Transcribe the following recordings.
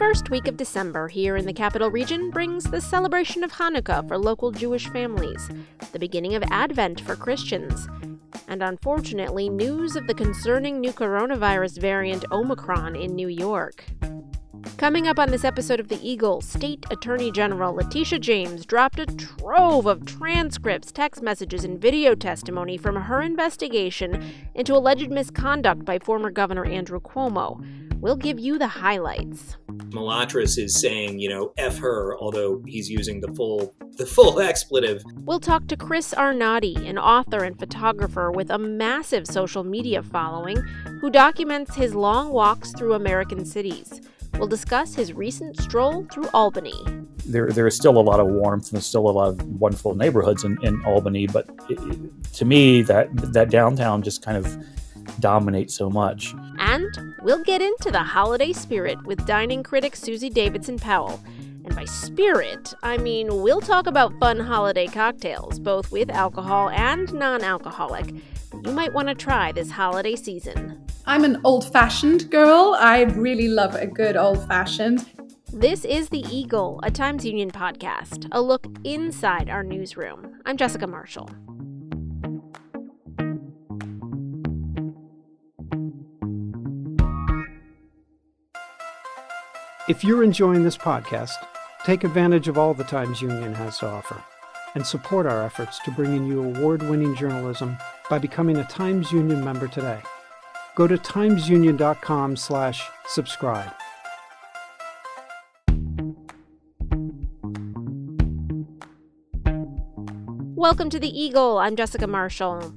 first week of December here in the Capital Region brings the celebration of Hanukkah for local Jewish families, the beginning of Advent for Christians, and unfortunately, news of the concerning new coronavirus variant Omicron in New York. Coming up on this episode of The Eagle, State Attorney General Letitia James dropped a trove of transcripts, text messages, and video testimony from her investigation into alleged misconduct by former Governor Andrew Cuomo. We'll give you the highlights. Milatris is saying, F her, although he's using the full expletive. We'll talk to Chris Arnade, an author and photographer with a massive social media following, who documents his long walks through American cities. We'll discuss his recent stroll through Albany. There is still a lot of warmth and there's still a lot of wonderful neighborhoods in Albany, but to me, that downtown just kind of dominates so much. And we'll get into the holiday spirit with dining critic Susie Davidson Powell. And by spirit, I mean we'll talk about fun holiday cocktails, both with alcohol and non-alcoholic, that you might want to try this holiday season. I'm an old-fashioned girl. I really love a good old-fashioned. This is The Eagle, a Times Union podcast, a look inside our newsroom. I'm Jessica Marshall. If you're enjoying this podcast, take advantage of all the Times Union has to offer and support our efforts to bring in you award-winning journalism by becoming a Times Union member today. Go to timesunion.com/subscribe. Welcome to The Eagle. I'm Jessica Marshall.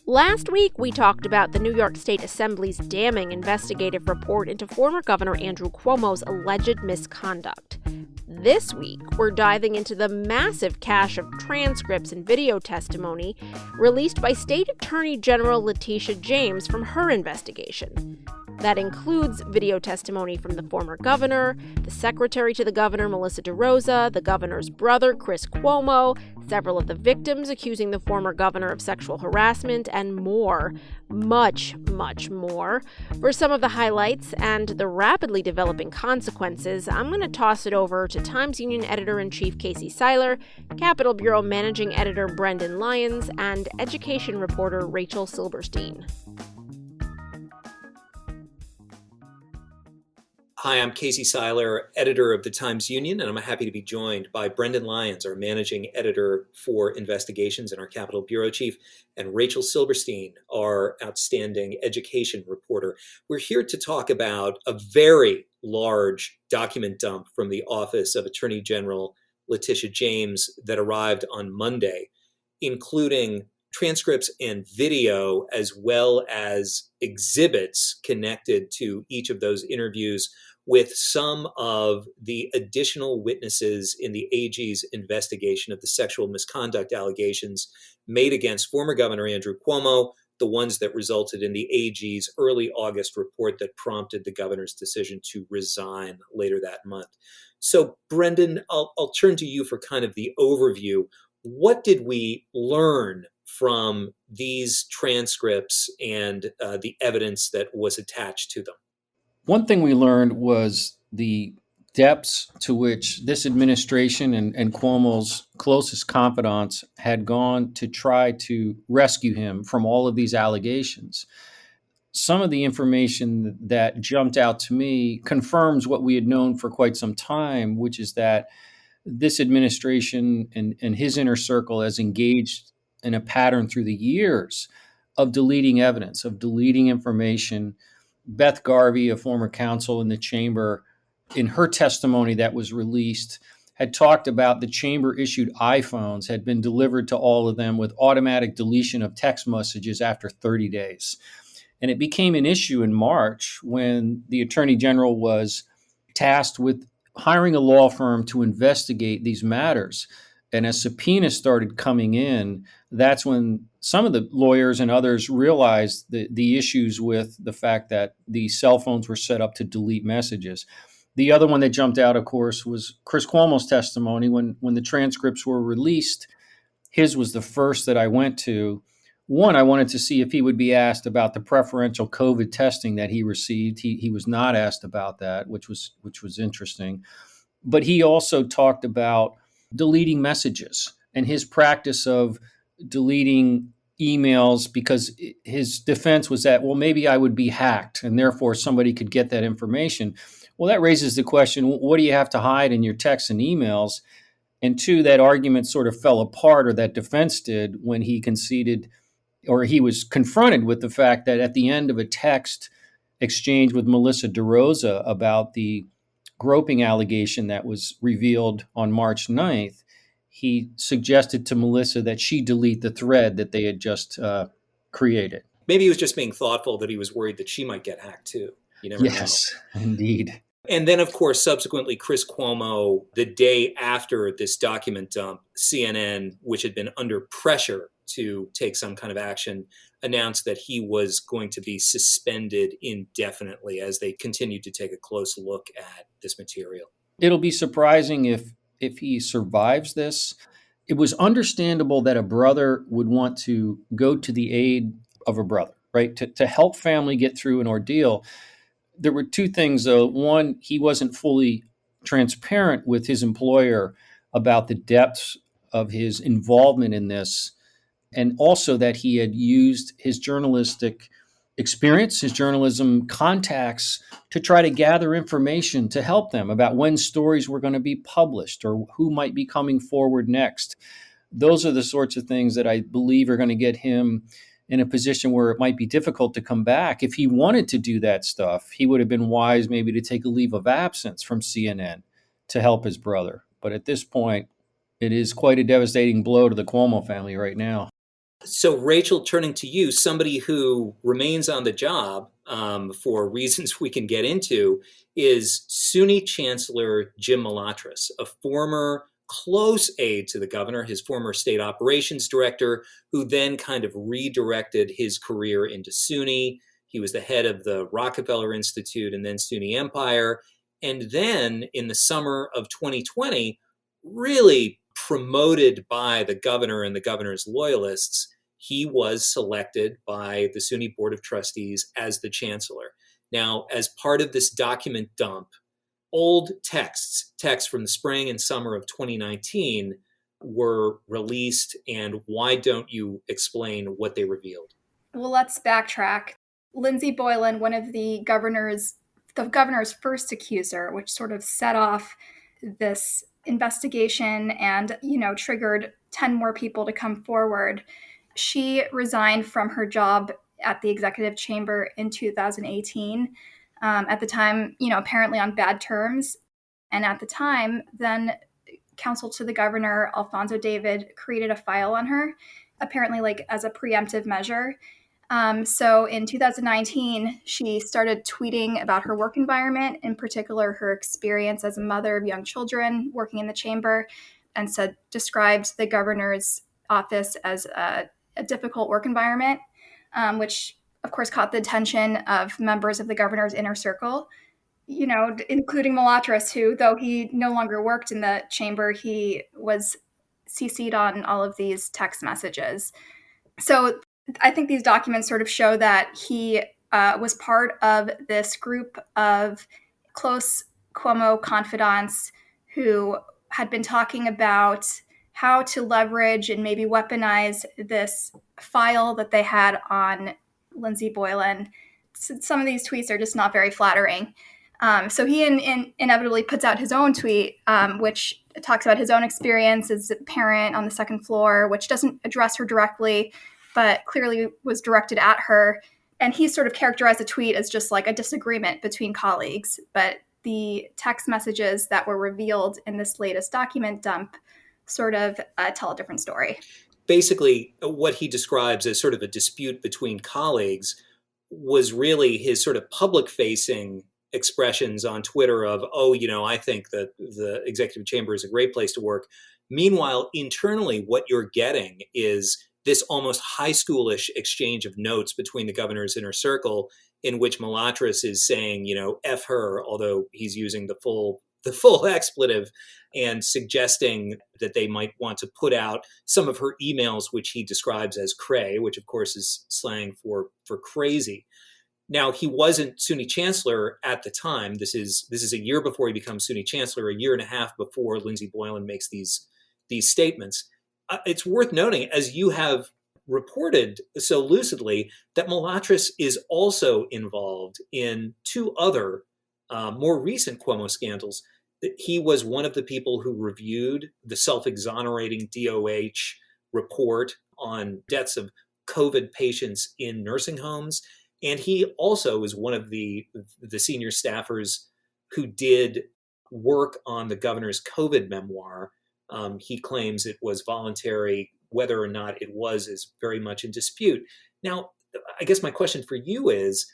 Last week, we talked about the New York State Assembly's damning investigative report into former Governor Andrew Cuomo's alleged misconduct. This week, we're diving into the massive cache of transcripts and video testimony released by State Attorney General Letitia James from her investigation. That includes video testimony from the former governor, the secretary to the governor, Melissa DeRosa, the governor's brother, Chris Cuomo, several of the victims accusing the former governor of sexual harassment, and more, much, much more. For some of the highlights and the rapidly developing consequences, I'm going to toss it over to Times Union Editor-in-Chief Casey Seiler, Capitol Bureau Managing Editor Brendan Lyons, and education reporter Rachel Silberstein. Hi, I'm Casey Seiler, editor of the Times Union, and I'm happy to be joined by Brendan Lyons, our managing editor for investigations and our Capitol Bureau chief, and Rachel Silberstein, our outstanding education reporter. We're here to talk about a very large document dump from the Office of Attorney General Letitia James that arrived on Monday, including transcripts and video, as well as exhibits connected to each of those interviews with some of the additional witnesses in the AG's investigation of the sexual misconduct allegations made against former Governor Andrew Cuomo, the ones that resulted in the AG's early August report that prompted the governor's decision to resign later that month. So, Brendan, I'll turn to you for kind of the overview. What did we learn from these transcripts and the evidence that was attached to them? One thing we learned was the depths to which this administration and Cuomo's closest confidants had gone to try to rescue him from all of these allegations. Some of the information that jumped out to me confirms what we had known for quite some time, which is that this administration and his inner circle has engaged in a pattern through the years of deleting evidence, of deleting information. Beth Garvey, a former counsel in the chamber, in her testimony that was released, had talked about the chamber-issued iPhones had been delivered to all of them with automatic deletion of text messages after 30 days. And it became an issue in March when the Attorney General was tasked with hiring a law firm to investigate these matters. And as subpoenas started coming in, that's when some of the lawyers and others realized the issues with the fact that the cell phones were set up to delete messages. The other one that jumped out, of course, was Chris Cuomo's testimony. When the transcripts were released, his was the first that I went to, One, I wanted to see if he would be asked about the preferential COVID testing that he received. He was not asked about that, which was interesting. But he also talked about deleting messages and his practice of deleting emails because his defense was that, well, maybe I would be hacked and therefore somebody could get that information. Well, that raises the question, what do you have to hide in your texts and emails? And two, that argument sort of fell apart, or that defense did, when he conceded, or he was confronted with the fact that at the end of a text exchange with Melissa DeRosa about the groping allegation that was revealed on March 9th, he suggested to Melissa that she delete the thread that they had just created. Maybe he was just being thoughtful that he was worried that she might get hacked too. You never know. Yes, indeed. And then, of course, subsequently, Chris Cuomo, the day after this document dump, CNN, which had been under pressure to take some kind of action, announced that he was going to be suspended indefinitely as they continued to take a close look at this material. It'll be surprising if he survives this. It was understandable that a brother would want to go to the aid of a brother, right? To help family get through an ordeal. There were two things, though. One, he wasn't fully transparent with his employer about the depths of his involvement in this, and also that he had used his journalistic experience, his journalism contacts, to try to gather information to help them about when stories were going to be published or who might be coming forward next. Those are the sorts of things that I believe are going to get him in a position where it might be difficult to come back. If he wanted to do that stuff, he would have been wise maybe to take a leave of absence from CNN to help his brother. But at this point, it is quite a devastating blow to the Cuomo family right now. So, Rachel, turning to you, somebody who remains on the job for reasons we can get into, is Suny Chancellor Jim Milatris, a former close aide to the governor, his former state operations director, who then kind of redirected his career into Suny. He was the head of the Rockefeller Institute and then Suny Empire. And then in the summer of 2020, really promoted by the governor and the governor's loyalists, he was selected by the Suny Board of Trustees as the chancellor. Now, as part of this document dump, old texts from the spring and summer of 2019 were released. And why don't you explain what they revealed? Well, let's backtrack. Lindsey Boylan, one of the governor's first accuser, which sort of set off this investigation and, triggered 10 more people to come forward. She resigned from her job at the executive chamber in 2018. At the time, apparently on bad terms. And at the time, then counsel to the governor, Alfonso David, created a file on her, apparently as a preemptive measure. So in 2019, she started tweeting about her work environment, in particular her experience as a mother of young children working in the chamber, and described the governor's office as a difficult work environment, which of course caught the attention of members of the governor's inner circle, including Milatris, who, though he no longer worked in the chamber, he was CC'd on all of these text messages. So I think these documents sort of show that he was part of this group of close Cuomo confidants who had been talking about how to leverage and maybe weaponize this file that they had on Lindsey Boylan. Some of these tweets are just not very flattering. So he inevitably puts out his own tweet, which talks about his own experience as a parent on the second floor, which doesn't address her directly, but clearly was directed at her. And he sort of characterized the tweet as just like a disagreement between colleagues. But the text messages that were revealed in this latest document dump sort of tell a different story. Basically, what he describes as sort of a dispute between colleagues was really his sort of public-facing expressions on Twitter of, I think that the executive chamber is a great place to work. Meanwhile, internally, what you're getting is this almost high schoolish exchange of notes between the governor's inner circle, in which Milatris is saying, F her, although he's using the full expletive, and suggesting that they might want to put out some of her emails, which he describes as cray, which of course is slang for crazy. Now, he wasn't Suny Chancellor at the time. This is a year before he becomes Suny Chancellor, a year and a half before Lindsey Boylan makes these statements. It's worth noting, as you have reported so lucidly, that Milatris is also involved in two other more recent Cuomo scandals. He was one of the people who reviewed the self-exonerating DOH report on deaths of COVID patients in nursing homes. And he also is one of the senior staffers who did work on the governor's COVID memoir. He claims it was voluntary. Whether or not it was is very much in dispute. Now, I guess my question for you is,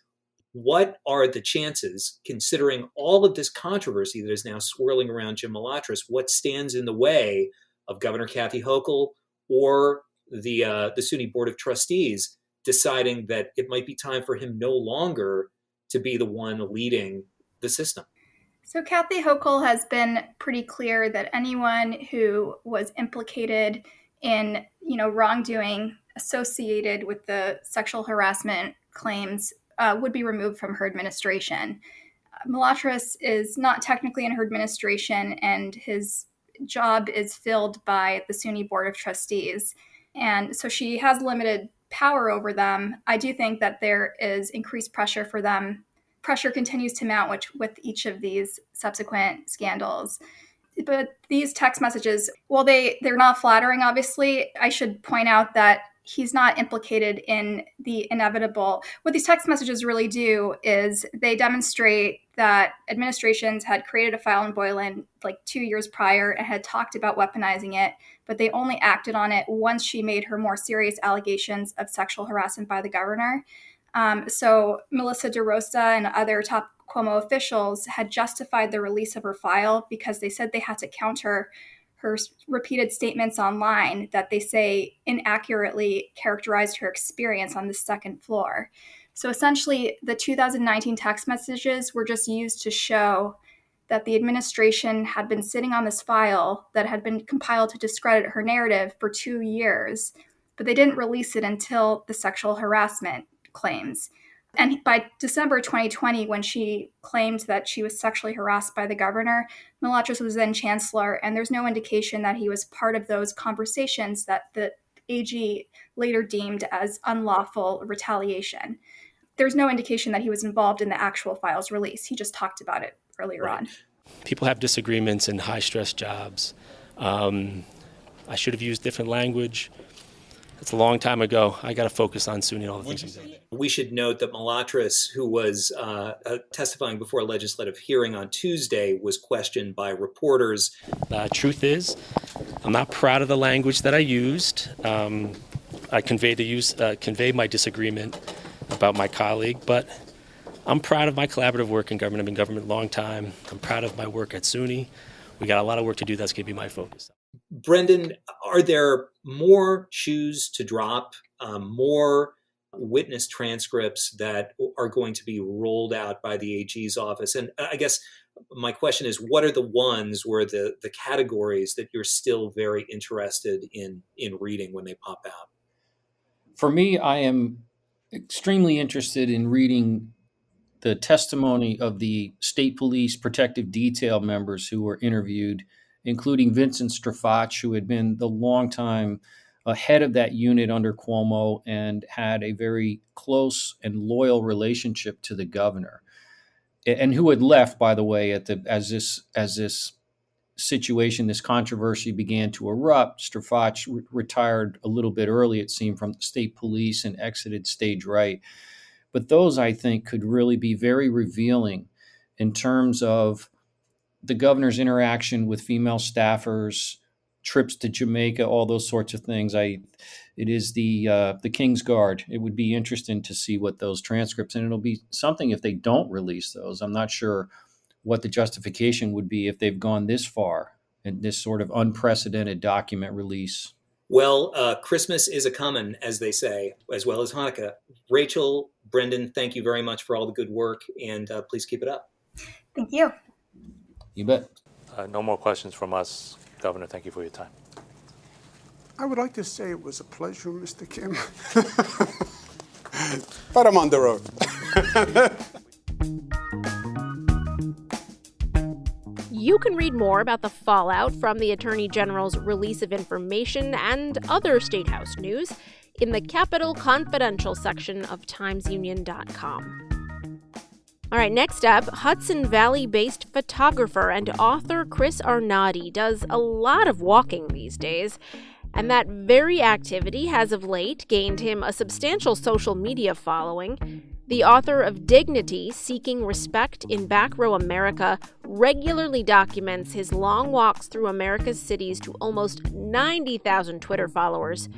what are the chances, considering all of this controversy that is now swirling around Jim Milatris, what stands in the way of Governor Kathy Hochul or the Suny Board of Trustees deciding that it might be time for him no longer to be the one leading the system? So Kathy Hochul has been pretty clear that anyone who was implicated in, wrongdoing associated with the sexual harassment claims would be removed from her administration. Milatris is not technically in her administration, and his job is filled by the Suny Board of Trustees. And so she has limited power over them. I do think that there is increased pressure for them. Pressure continues to mount with each of these subsequent scandals. But these text messages, while they're not flattering, obviously, I should point out that he's not implicated in the inevitable. What these text messages really do is they demonstrate that administrations had created a file in Boylan like 2 years prior and had talked about weaponizing it, but they only acted on it once she made her more serious allegations of sexual harassment by the governor. So Melissa DeRosa and other top Cuomo officials had justified the release of her file because they said they had to counter her repeated statements online that they say inaccurately characterized her experience on the second floor. So essentially, the 2019 text messages were just used to show that the administration had been sitting on this file that had been compiled to discredit her narrative for 2 years, but they didn't release it until the sexual harassment claims. And by December 2020, when she claimed that she was sexually harassed by the governor, Milatris was then chancellor, and there's no indication that he was part of those conversations that the AG later deemed as unlawful retaliation. There's no indication that he was involved in the actual file's release. He just talked about it earlier on. People have disagreements in high-stress jobs. I should have used different language. It's a long time ago. I got to focus on Suny and all the things he's done. We should note that Milatris, who was testifying before a legislative hearing on Tuesday, was questioned by reporters. Truth is, I'm not proud of the language that I used. I conveyed my disagreement about my colleague, but I'm proud of my collaborative work in government. I've been in government a long time. I'm proud of my work at Suny. We got a lot of work to do. That's going to be my focus. Brendan, are there more shoes to drop, more witness transcripts that are going to be rolled out by the AG's office? And I guess my question is, what are the ones where the categories that you're still very interested in reading when they pop out? For me, I am extremely interested in reading the testimony of the state police protective detail members who were interviewed, including Vincent Strafach, who had been the longtime head of that unit under Cuomo and had a very close and loyal relationship to the governor, and who had left, by the way, as this situation, this controversy began to erupt. Strafach retired a little bit early, it seemed, from the state police and exited stage right. But those, I think, could really be very revealing in terms of the governor's interaction with female staffers, trips to Jamaica, all those sorts of things. It is the King's Guard. It would be interesting to see what those transcripts, and it'll be something if they don't release those. I'm not sure what the justification would be if they've gone this far in this sort of unprecedented document release. Well, Christmas is a-comin', as they say, as well as Hanukkah. Rachel, Brendan, thank you very much for all the good work, and please keep it up. Thank you. You bet. No more questions from us. Governor, thank you for your time. I would like to say it was a pleasure, Mr. Kim. But I'm on the road. You can read more about the fallout from the Attorney General's release of information and other State House news in the Capitol Confidential section of TimesUnion.com. All right, next up, Hudson Valley-based photographer and author Chris Arnade does a lot of walking these days, and that very activity has of late gained him a substantial social media following. The author of Dignity, Seeking Respect in Back Row America regularly documents his long walks through America's cities to almost 90,000 Twitter followers.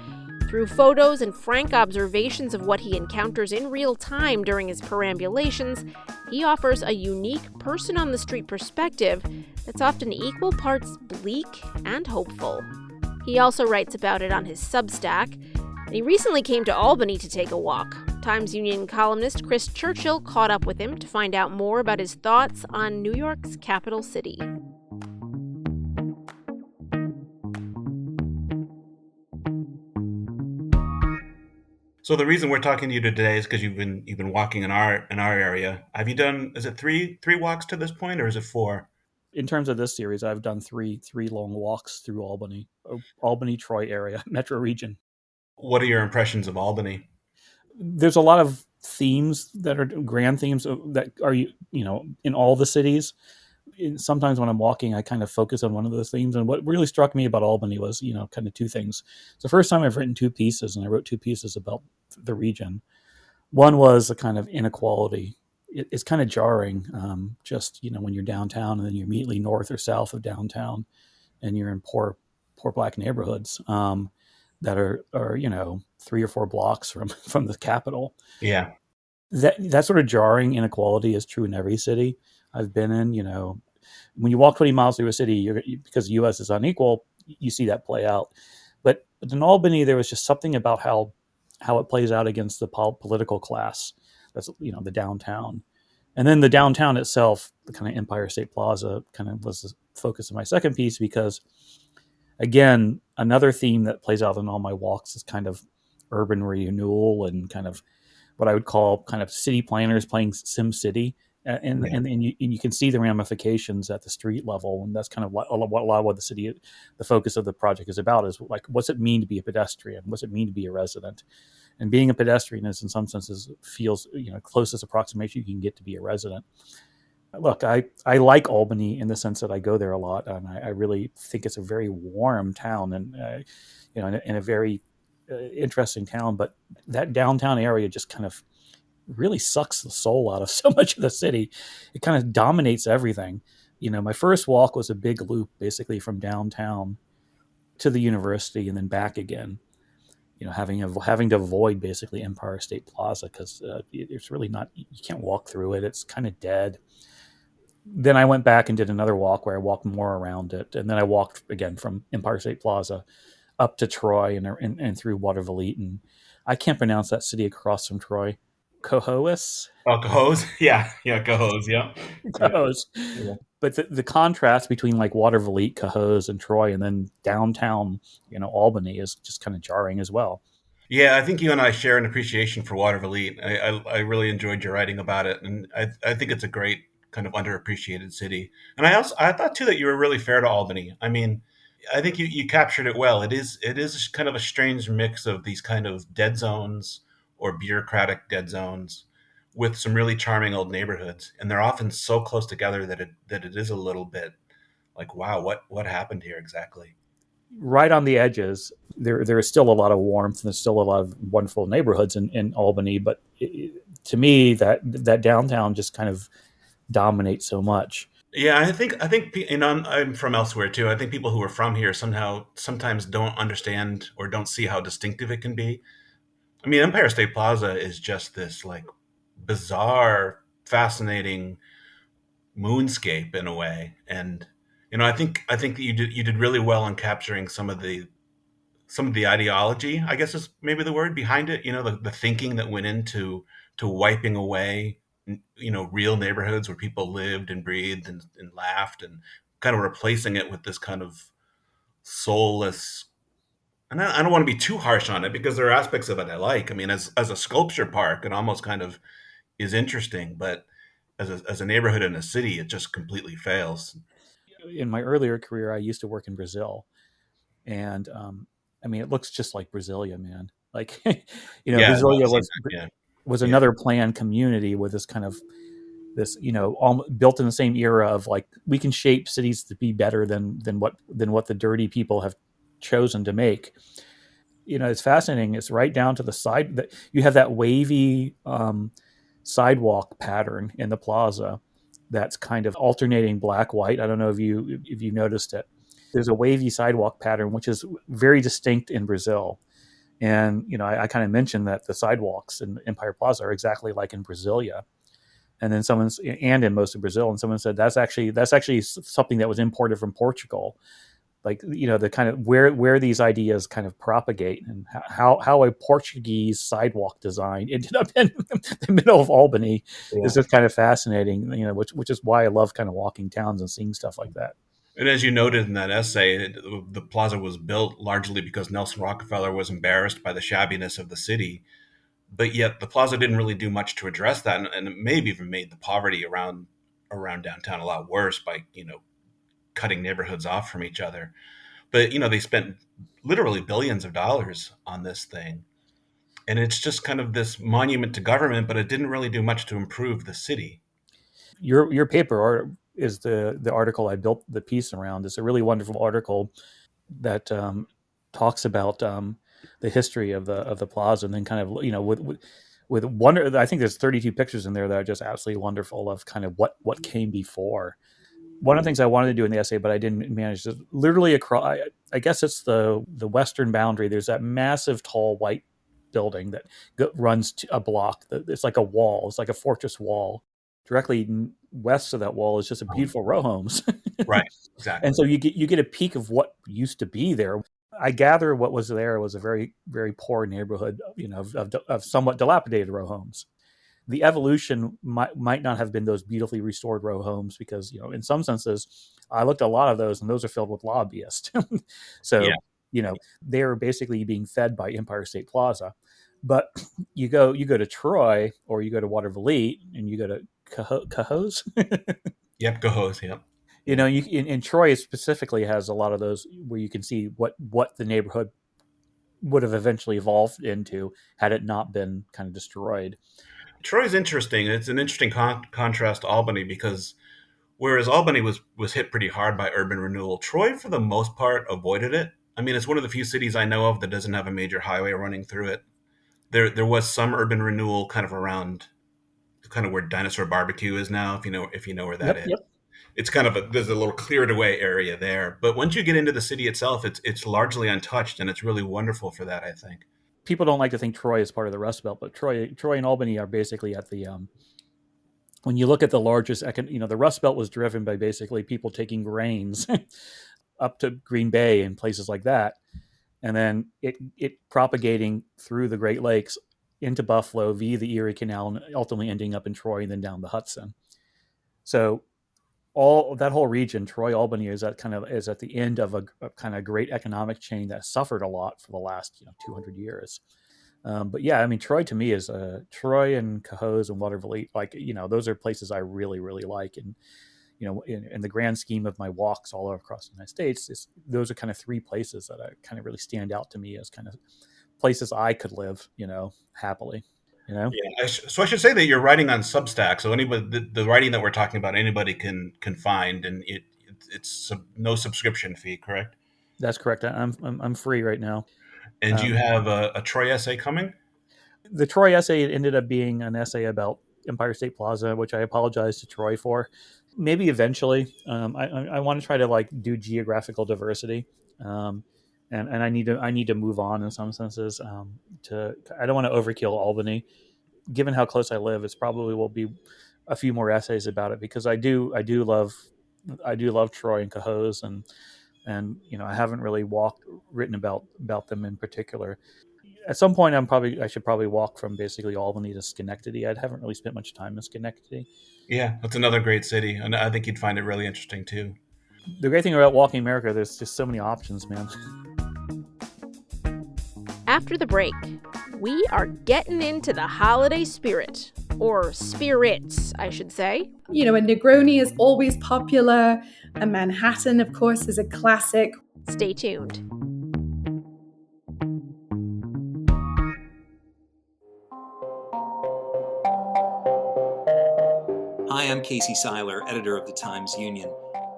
Through photos and frank observations of what he encounters in real time during his perambulations, he offers a unique person-on-the-street perspective that's often equal parts bleak and hopeful. He also writes about it on his Substack, and he recently came to Albany to take a walk. Times Union columnist Chris Churchill caught up with him to find out more about his thoughts on New York's capital city. So the reason we're talking to you today is because you've been walking in our area. Have you done, is it three walks to this point, or is it 4? In terms of this series, I've done three long walks through Albany, Troy area, metro region. What are your impressions of Albany? There's a lot of themes that are grand themes that are, in all the cities. Sometimes when I'm walking, I kind of focus on one of those themes. And what really struck me about Albany was, kind of two things. It's the first time I've written 2 pieces, and I wrote 2 pieces about the region. One was a kind of inequality. It's kind of jarring, when you're downtown and then you're immediately north or south of downtown and you're in poor Black neighborhoods that are 3 or 4 blocks from the Capitol. Yeah. That sort of jarring inequality is true in every city I've been in. When you walk 20 miles through a city, because the U.S. is unequal, you see that play out. But in Albany, there was just something about how it plays out against the political class. That's, the downtown. And then the downtown itself, the kind of Empire State Plaza, kind of was the focus of my second piece because, again, another theme that plays out in all my walks is kind of urban renewal and kind of what I would call kind of city planners playing Sim City. And you can see the ramifications at the street level. And that's kind of what a lot of what the focus of the project is about, is like, what's it mean to be a pedestrian? What's it mean to be a resident? And being a pedestrian is, in some senses, feels, closest approximation you can get to be a resident. Look, I like Albany in the sense that I go there a lot, and I really think it's a very warm town, and in a very interesting town. But that downtown area just kind of really sucks the soul out of so much of the city. It kind of dominates everything. My first walk was a big loop, basically from downtown to the university and then back again. Having to avoid basically Empire State Plaza because it's really not, you can't walk through it. It's kind of dead. Then I went back and did another walk where I walked more around it. And then I walked again from Empire State Plaza up to Troy and through Watervliet. I can't pronounce that city across from Troy. Cohoes? Oh, Cohoes? Yeah, Cohoes, yeah. Cohoes. Yeah. But the contrast between like Watervliet, Cohoes, and Troy, and then downtown, Albany is just kind of jarring as well. Yeah, I think you and I share an appreciation for Watervliet. I really enjoyed your writing about it, and I think it's a great kind of underappreciated city. And I thought too that you were really fair to Albany. I mean, I think you captured it well. It is kind of a strange mix of these kind of dead zones or bureaucratic dead zones with some really charming old neighborhoods, and they're often so close together that it is a little bit like, wow, what happened here exactly? Right on the edges, there is still a lot of warmth, and there's still a lot of wonderful neighborhoods in Albany. But to me, that downtown just kind of dominates so much. Yeah, I think I'm from elsewhere too. I think people who are from here sometimes don't understand or don't see how distinctive it can be. I mean, Empire State Plaza is just this like bizarre, fascinating moonscape in a way, and I think that you did really well in capturing some of the ideology, I guess is maybe the word, behind it. The thinking that went into wiping away real neighborhoods where people lived and breathed and laughed and kind of replacing it with this kind of soulless. And I don't want to be too harsh on it because there are aspects of it I like. I mean, as a sculpture park, it almost kind of is interesting, but as a neighborhood in a city, it just completely fails. In my earlier career, I used to work in Brazil, and I mean, it looks just like Brasilia, man. Like, Yeah, no, Brasilia I've seen was that, yeah. was Yeah. another planned community with this kind of this, built in the same era of like we can shape cities to be better than what the dirty people have chosen to make. It's fascinating. It's right down to the side that you have that wavy sidewalk pattern in the plaza that's kind of alternating black white. I don't know if you noticed it. There's a wavy sidewalk pattern which is very distinct in Brazil. And I kind of mentioned that the sidewalks in Empire Plaza are exactly like in Brasilia. And then and in most of Brazil, and someone said that's actually something that was imported from Portugal. Like, the kind of where these ideas kind of propagate, and how a Portuguese sidewalk design ended up in the middle of Albany is just kind of fascinating. Which is why I love kind of walking towns and seeing stuff like that. And as you noted in that essay, the plaza was built largely because Nelson Rockefeller was embarrassed by the shabbiness of the city. But yet the plaza didn't really do much to address that, and it maybe even made the poverty around downtown a lot worse by cutting neighborhoods off from each other. But they spent literally billions of dollars on this thing, and it's just kind of this monument to government, but it didn't really do much to improve the city. Your paper is the article I built the piece around. It's a really wonderful article that talks about the history of the plaza, and then kind of with wonder. I think there's 32 pictures in there that are just absolutely wonderful of kind of what came before. One of the things I wanted to do in the essay, but I didn't manage to literally across. I guess it's the western boundary. There's that massive tall white building that runs to a block. It's like a wall. It's like a fortress wall. Directly west of that wall is just a beautiful row homes. Right, exactly. And so you get a peek of what used to be there. I gather what was there was a very, very poor neighborhood, of somewhat dilapidated row homes. The evolution might not have been those beautifully restored row homes because, in some senses, I looked at a lot of those and those are filled with lobbyists. So, Yeah. they are basically being fed by Empire State Plaza. But you go to Troy or you go to Watervliet and you go to Cahos. Yep, Cahos, yep. In Troy specifically has a lot of those where you can see what the neighborhood would have eventually evolved into had it not been kind of destroyed. Troy's interesting. It's an interesting contrast to Albany because whereas Albany was hit pretty hard by urban renewal, Troy, for the most part, avoided it. I mean, it's one of the few cities I know of that doesn't have a major highway running through it. There was some urban renewal kind of around kind of where Dinosaur Barbecue is now, if you know where that is. Yep. It's kind of there's a little cleared away area there. But once you get into the city itself, it's largely untouched, and it's really wonderful for that, I think. People don't like to think Troy is part of the Rust Belt, but Troy and Albany are basically at the when you look at the largest, the Rust Belt was driven by basically people taking grains up to Green Bay and places like that, and then it propagating through the Great Lakes into Buffalo via the Erie Canal and ultimately ending up in Troy and then down the Hudson. So all that whole region, Troy, Albany, is at the end of a kind of great economic chain that suffered a lot for the last 200 years. But yeah, I mean, Troy to me is Troy and Cahos and Watervliet. Like, those are places I really, really like. And, in the grand scheme of my walks all across the United States, those are kind of three places that kind of really stand out to me as kind of places I could live, happily. Yeah. So I should say that you're writing on Substack. So anybody, the writing that we're talking about, anybody can find, and it's no subscription fee, correct? That's correct. I'm free right now. And you have a Troy essay coming? The Troy essay ended up being an essay about Empire State Plaza, which I apologize to Troy for. Maybe eventually. I want to try to do geographical diversity, and I need to move on in some senses. I don't want to overkill Albany. Given how close I live, it's probably will be a few more essays about it because I do love Troy and Cahos and I haven't really written about them in particular. At some point, I should probably walk from basically Albany to Schenectady. I haven't really spent much time in Schenectady. Yeah, that's another great city, and I think you'd find it really interesting too. The great thing about walking America, there's just so many options, man. After the break, we are getting into the holiday spirit. Or spirits, I should say. A Negroni is always popular. A Manhattan, of course, is a classic. Stay tuned. Hi, I'm Casey Seiler, editor of the Times-Union.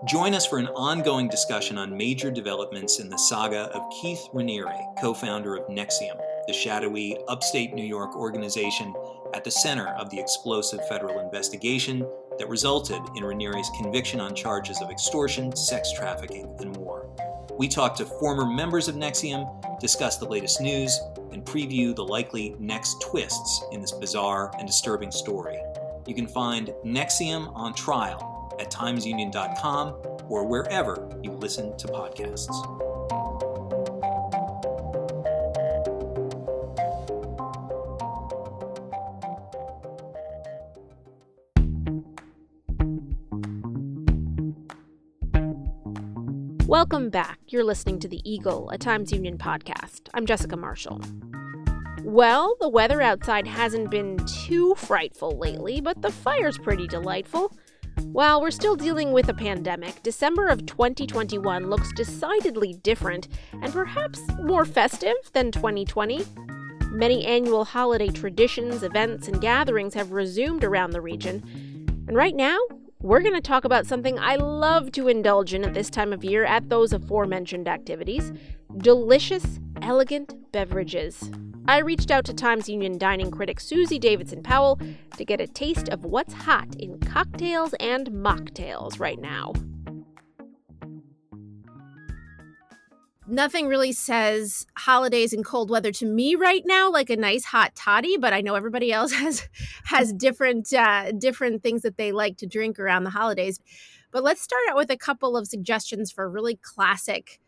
Join us for an ongoing discussion on major developments in the saga of Keith Raniere, co-founder of NXIVM, the shadowy upstate New York organization at the center of the explosive federal investigation that resulted in Raniere's conviction on charges of extortion, sex trafficking, and more. We talk to former members of NXIVM, discuss the latest news, and preview the likely next twists in this bizarre and disturbing story. You can find NXIVM on trial at timesunion.com or wherever you listen to podcasts. Welcome back. You're listening to The Eagle, a Times-Union podcast. I'm Jessica Marshall. Well, the weather outside hasn't been too frightful lately, but the fire's pretty delightful. While we're still dealing with a pandemic, December of 2021 looks decidedly different and perhaps more festive than 2020. Many annual holiday traditions, events, and gatherings have resumed around the region. And right now, we're going to talk about something I love to indulge in at this time of year at those aforementioned activities: delicious, elegant beverages. I reached out to Times-Union dining critic Susie Davidson Powell to get a taste of what's hot in cocktails and mocktails right now. Nothing really says holidays and cold weather to me right now like a nice hot toddy, but I know everybody else has different things that they like to drink around the holidays. But let's start out with a couple of suggestions for really classic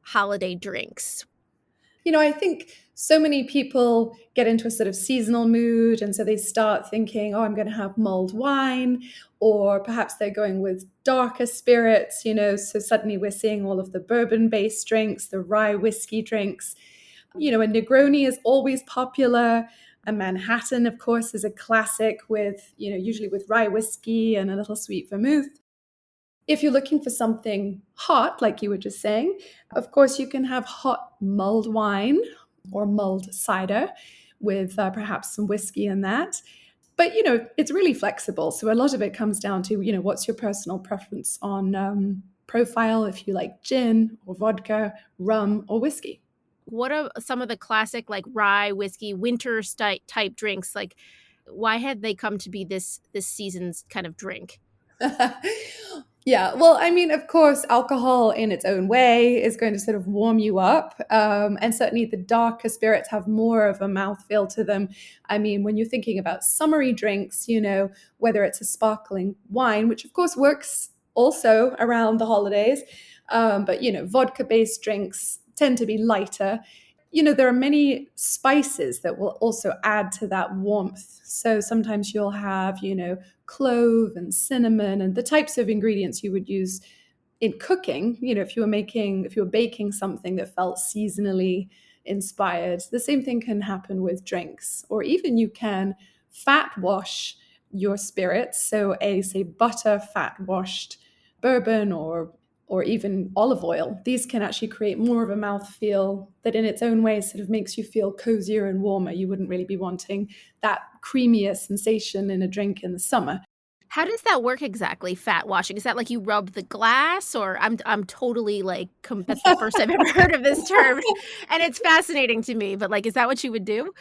holiday drinks. I think so many people get into a sort of seasonal mood, and so they start thinking, oh, I'm going to have mulled wine, or perhaps they're going with darker spirits, so suddenly we're seeing all of the bourbon-based drinks, the rye whiskey drinks. A Negroni is always popular. A Manhattan, of course, is a classic with, usually with rye whiskey and a little sweet vermouth. If you're looking for something hot, like you were just saying, of course, you can have hot mulled wine or mulled cider with perhaps some whiskey in that. But, it's really flexible. So a lot of it comes down to, what's your personal preference on profile, if you like gin or vodka, rum or whiskey. What are some of the classic like rye whiskey winter type drinks? Like, why had they come to be this season's kind of drink? Yeah, well, of course, alcohol in its own way is going to sort of warm you up. And certainly the darker spirits have more of a mouthfeel to them. When you're thinking about summery drinks, whether it's a sparkling wine, which of course works also around the holidays, but, vodka-based drinks tend to be lighter. There are many spices that will also add to that warmth. So sometimes you'll have, clove and cinnamon and the types of ingredients you would use in cooking. If you were baking something that felt seasonally inspired, the same thing can happen with drinks. Or even you can fat wash your spirits. So say butter fat washed bourbon or even olive oil. These can actually create more of a mouthfeel that in its own way sort of makes you feel cozier and warmer. You wouldn't really be wanting that creamier sensation in a drink in the summer. How does that work exactly, fat washing? Is that like you rub the glass, or I'm totally like, that's the first I've ever heard of this term. And it's fascinating to me, but like, is that what you would do?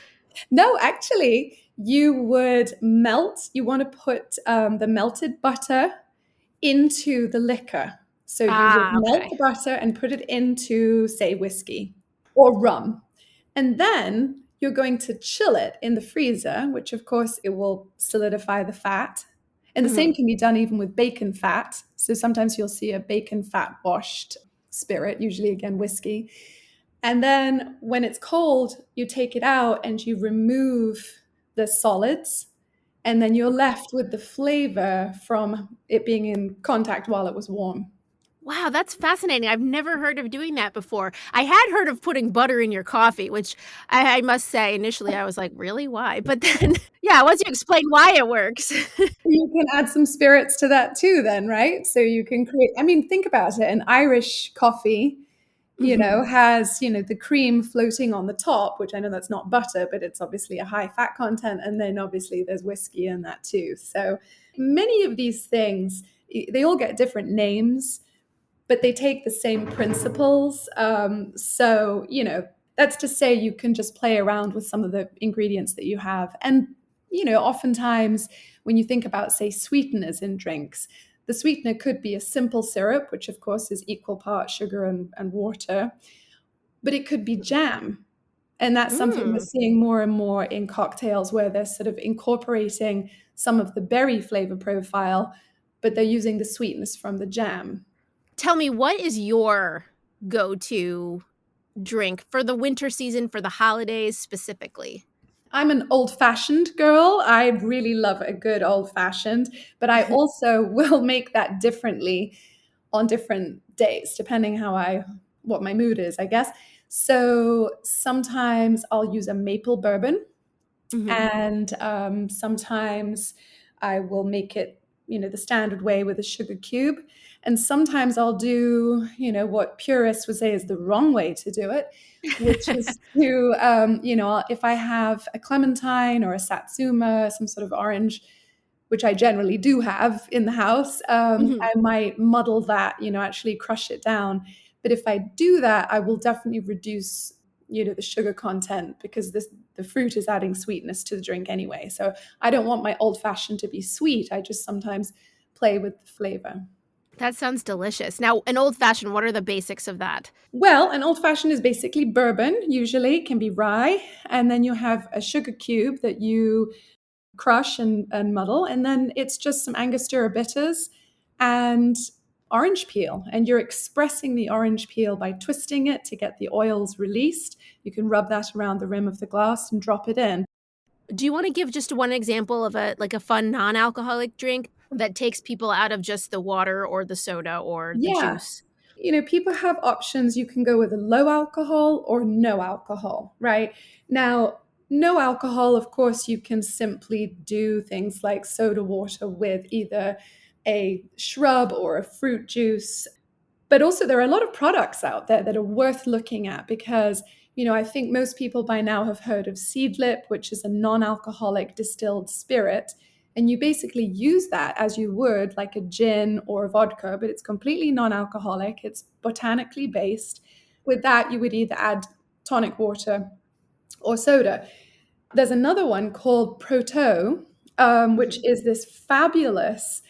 No, actually, you would you want to put the melted butter into the liquor. So you would melt the butter and put it into, say, whiskey or rum. And then you're going to chill it in the freezer, which of course it will solidify the fat. And the same can be done even with bacon fat. So sometimes you'll see a bacon fat washed spirit, usually again whiskey. And then when it's cold, you take it out and you remove the solids. And then you're left with the flavor from it being in contact while it was warm. Wow, that's fascinating. I've never heard of doing that before. I had heard of putting butter in your coffee, which I must say initially I was like, really? Why? But then, yeah, once you explain why it works. You can add some spirits to that too, then, right? So you can create, I mean, think about it. An Irish coffee, has, the cream floating on the top, which I know that's not butter, but it's obviously a high fat content. And then obviously there's whiskey in that too. So many of these things, they all get different names, but they take the same principles. That's to say you can just play around with some of the ingredients that you have. And, oftentimes when you think about, say, sweeteners in drinks, the sweetener could be a simple syrup, which of course is equal parts sugar and water, but it could be jam. And that's something we're seeing more and more in cocktails where they're sort of incorporating some of the berry flavor profile, but they're using the sweetness from the jam. Tell me, what is your go-to drink for the winter season, for the holidays specifically? I'm an old-fashioned girl. I really love a good old-fashioned, but I also will make that differently on different days, depending what my mood is, I guess. So sometimes I'll use a maple bourbon, and sometimes I will make it, the standard way with a sugar cube. And sometimes I'll do, what purists would say is the wrong way to do it, which is to, if I have a clementine or a satsuma, some sort of orange, which I generally do have in the house, I might muddle that, actually crush it down. But if I do that, I will definitely reduce, the sugar content because the fruit is adding sweetness to the drink anyway. So I don't want my old-fashioned to be sweet. I just sometimes play with the flavor. That sounds delicious. Now, an old-fashioned, what are the basics of that? Well, an old-fashioned is basically bourbon, usually. It can be rye. And then you have a sugar cube that you crush and muddle. And then it's just some Angostura bitters and orange peel. And you're expressing the orange peel by twisting it to get the oils released. You can rub that around the rim of the glass and drop it in. Do you want to give just one example of a fun non-alcoholic drink that takes people out of just the water or the soda or the juice? People have options. You can go with a low alcohol or no alcohol, right? Now, no alcohol, of course, you can simply do things like soda water with either a shrub or a fruit juice. But also there are a lot of products out there that are worth looking at because, I think most people by now have heard of Seedlip, which is a non-alcoholic distilled spirit. And you basically use that as you would like a gin or a vodka, but it's completely non-alcoholic. It's botanically based. With that, you would either add tonic water or soda. There's another one called Proto, which is this fabulous,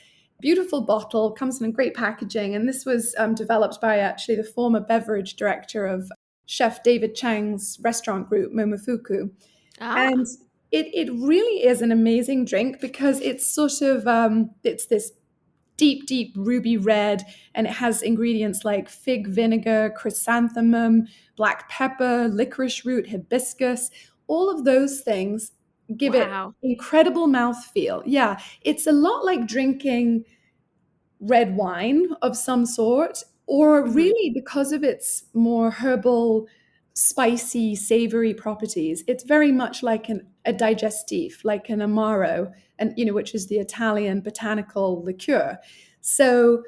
beautiful bottle, comes in great packaging. And this was developed by actually the former beverage director of Chef David Chang's restaurant group, Momofuku. And it really is an amazing drink because it's sort of, it's this deep ruby red, and it has ingredients like fig vinegar, chrysanthemum, black pepper, licorice root, hibiscus. All of those things give it incredible mouthfeel. Yeah, it's a lot like drinking red wine of some sort, or really because of its more herbal, spicy, savory properties, it's very much like a digestif, like an amaro, and which is the Italian botanical liqueur. So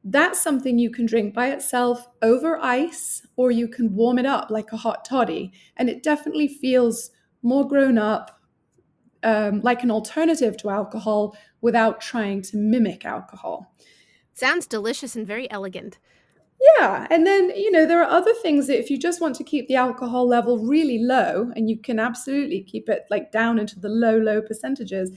that's something you can drink by itself over ice, or you can warm it up like a hot toddy, and it definitely feels more grown up, like an alternative to alcohol without trying to mimic alcohol. Sounds delicious and very elegant. Yeah. And then, there are other things that if you just want to keep the alcohol level really low, and you can absolutely keep it like down into the low percentages,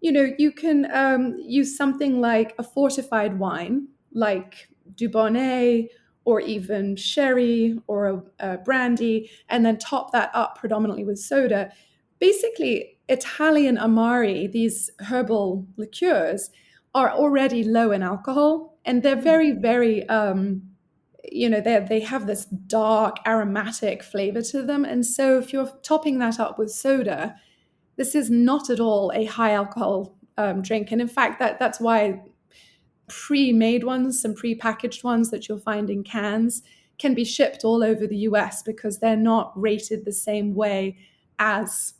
you can use something like a fortified wine, like Dubonnet or even sherry or a brandy, and then top that up predominantly with soda. Basically, Italian Amari, these herbal liqueurs, are already low in alcohol, and they're very, very, they have this dark aromatic flavor to them. And so if you're topping that up with soda, this is not at all a high alcohol drink. And in fact, that's why pre-made ones, some pre-packaged ones that you'll find in cans, can be shipped all over the US because they're not rated the same way as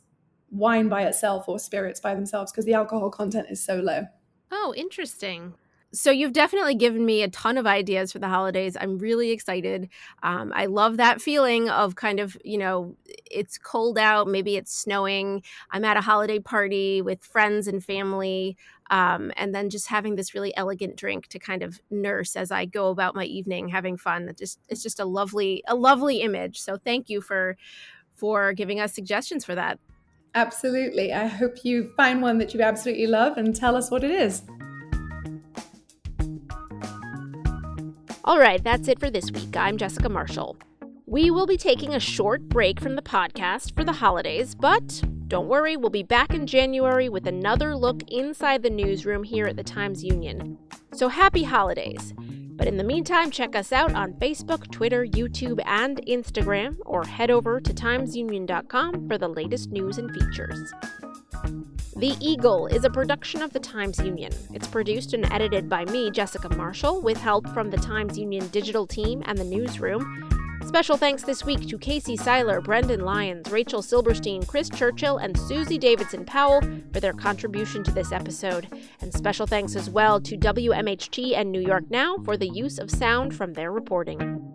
wine by itself or spirits by themselves because the alcohol content is so low. Oh, interesting. So you've definitely given me a ton of ideas for the holidays. I'm really excited. I love that feeling of kind of, it's cold out, maybe it's snowing. I'm at a holiday party with friends and family, and then just having this really elegant drink to kind of nurse as I go about my evening having fun. It's just a lovely image. So thank you for giving us suggestions for that. Absolutely. I hope you find one that you absolutely love and tell us what it is. All right, that's it for this week. I'm Jessica Marshall. We will be taking a short break from the podcast for the holidays, but don't worry, we'll be back in January with another look inside the newsroom here at the Times-Union. So happy holidays. But in the meantime, check us out on Facebook, Twitter, YouTube, and Instagram, or head over to timesunion.com for the latest news and features. The Eagle is a production of the Times-Union. It's produced and edited by me, Jessica Marshall, with help from the Times-Union digital team and the newsroom. Special thanks this week to Casey Seiler, Brendan Lyons, Rachel Silberstein, Chris Churchill, and Susie Davidson-Powell for their contribution to this episode. And special thanks as well to WMHT and New York Now for the use of sound from their reporting.